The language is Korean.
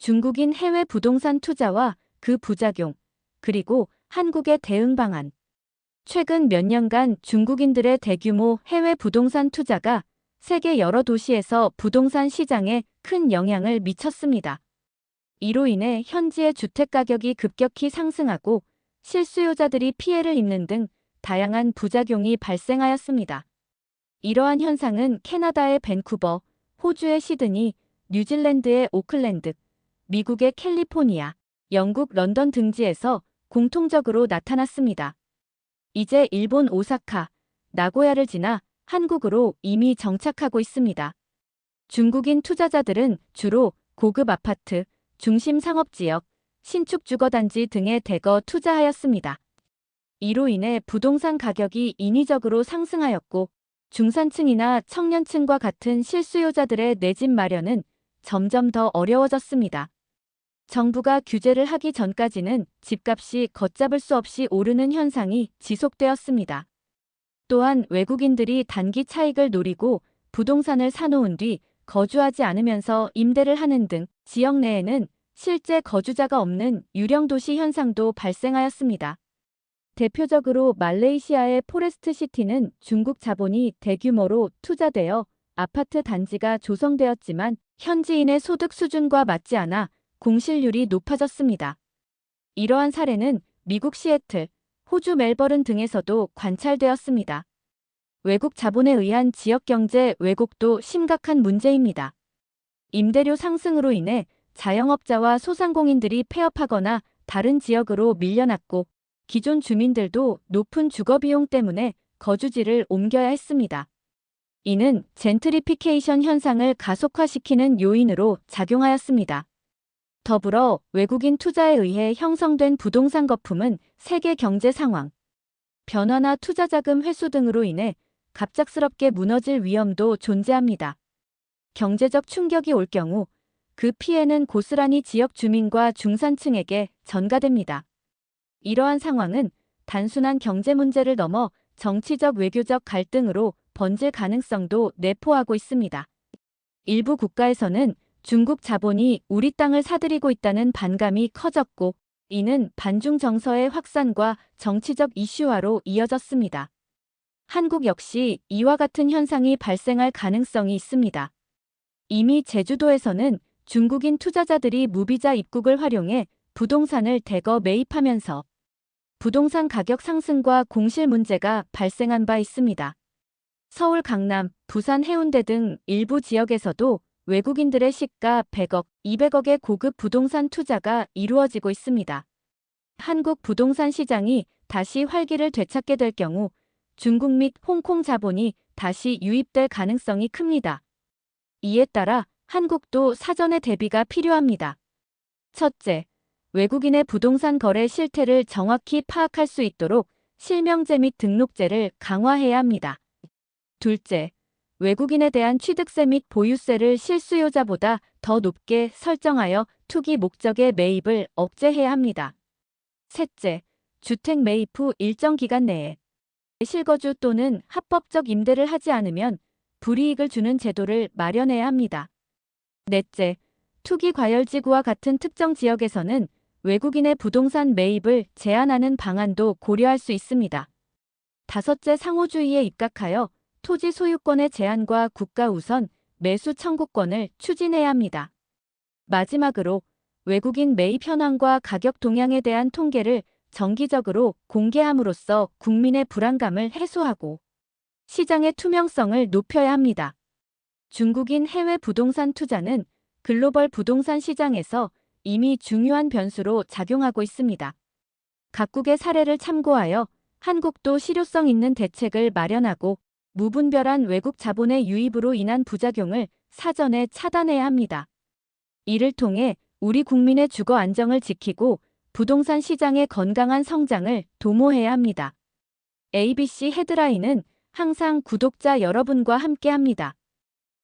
중국인 해외 부동산 투자와 그 부작용, 그리고 한국의 대응 방안. 최근 몇 년간 중국인들의 대규모 해외 부동산 투자가 세계 여러 도시에서 부동산 시장에 큰 영향을 미쳤습니다. 이로 인해 현지의 주택 가격이 급격히 상승하고 실수요자들이 피해를 입는 등 다양한 부작용이 발생하였습니다. 이러한 현상은 캐나다의 밴쿠버, 호주의 시드니, 뉴질랜드의 오클랜드, 미국의 캘리포니아, 영국 런던 등지에서 공통적으로 나타났습니다. 이제 일본 오사카, 나고야를 지나 한국으로 이미 정착하고 있습니다. 중국인 투자자들은 주로 고급 아파트, 중심 상업지역, 신축 주거단지 등에 대거 투자하였습니다. 이로 인해 부동산 가격이 인위적으로 상승하였고 중산층이나 청년층과 같은 실수요자들의 내 집 마련은 점점 더 어려워졌습니다. 정부가 규제를 하기 전까지는 집값이 걷잡을 수 없이 오르는 현상이 지속되었습니다. 또한 외국인들이 단기 차익을 노리고 부동산을 사놓은 뒤 거주하지 않으면서 임대를 하는 등 지역 내에는 실제 거주자가 없는 유령도시 현상도 발생하였습니다. 대표적으로 말레이시아의 포레스트시티는 중국 자본이 대규모로 투자되어 아파트 단지가 조성되었지만 현지인의 소득 수준과 맞지 않아 공실률이 높아졌습니다. 이러한 사례는 미국 시애틀, 호주 멜버른 등에서도 관찰되었습니다. 외국 자본에 의한 지역경제 왜곡도 심각한 문제입니다. 임대료 상승으로 인해 자영업자와 소상공인들이 폐업하거나 다른 지역으로 밀려났고 기존 주민들도 높은 주거비용 때문에 거주지를 옮겨야 했습니다. 이는 젠트리피케이션 현상을 가속화시키는 요인으로 작용하였습니다. 더불어 외국인 투자에 의해 형성된 부동산 거품은 세계 경제 상황, 변화나 투자자금 회수 등으로 인해 갑작스럽게 무너질 위험도 존재합니다. 경제적 충격이 올 경우 그 피해는 고스란히 지역 주민과 중산층에게 전가됩니다. 이러한 상황은 단순한 경제 문제를 넘어 정치적 외교적 갈등으로 번질 가능성도 내포하고 있습니다. 일부 국가에서는 중국 자본이 우리 땅을 사들이고 있다는 반감이 커졌고 이는 반중 정서의 확산과 정치적 이슈화로 이어졌습니다. 한국 역시 이와 같은 현상이 발생할 가능성이 있습니다. 이미 제주도에서는 중국인 투자자들이 무비자 입국을 활용해 부동산을 대거 매입하면서 부동산 가격 상승과 공실 문제가 발생한 바 있습니다. 서울 강남, 부산 해운대 등 일부 지역에서도 외국인들의 시가 100억, 200억의 고급 부동산 투자가 이루어지고 있습니다. 한국 부동산 시장이 다시 활기를 되찾게 될 경우 중국 및 홍콩 자본이 다시 유입될 가능성이 큽니다. 이에 따라 한국도 사전에 대비가 필요합니다. 첫째, 외국인의 부동산 거래 실태를 정확히 파악할 수 있도록 실명제 및 등록제를 강화해야 합니다. 둘째, 외국인에 대한 취득세 및 보유세를 실수요자보다 더 높게 설정하여 투기 목적의 매입을 억제해야 합니다. 셋째, 주택 매입 후 일정 기간 내에 실거주 또는 합법적 임대를 하지 않으면 불이익을 주는 제도를 마련해야 합니다. 넷째, 투기 과열지구와 같은 특정 지역에서는 외국인의 부동산 매입을 제한하는 방안도 고려할 수 있습니다. 다섯째, 상호주의에 입각하여 토지 소유권의 제한과 국가 우선 매수 청구권을 추진해야 합니다. 마지막으로 외국인 매입 현황과 가격 동향에 대한 통계를 정기적으로 공개함으로써 국민의 불안감을 해소하고 시장의 투명성을 높여야 합니다. 중국인 해외 부동산 투자는 글로벌 부동산 시장에서 이미 중요한 변수로 작용하고 있습니다. 각국의 사례를 참고하여 한국도 실효성 있는 대책을 마련하고 무분별한 외국 자본의 유입으로 인한 부작용을 사전에 차단해야 합니다. 이를 통해 우리 국민의 주거 안정을 지키고 부동산 시장의 건강한 성장을 도모해야 합니다. ABC 헤드라인은 항상 구독자 여러분과 함께합니다.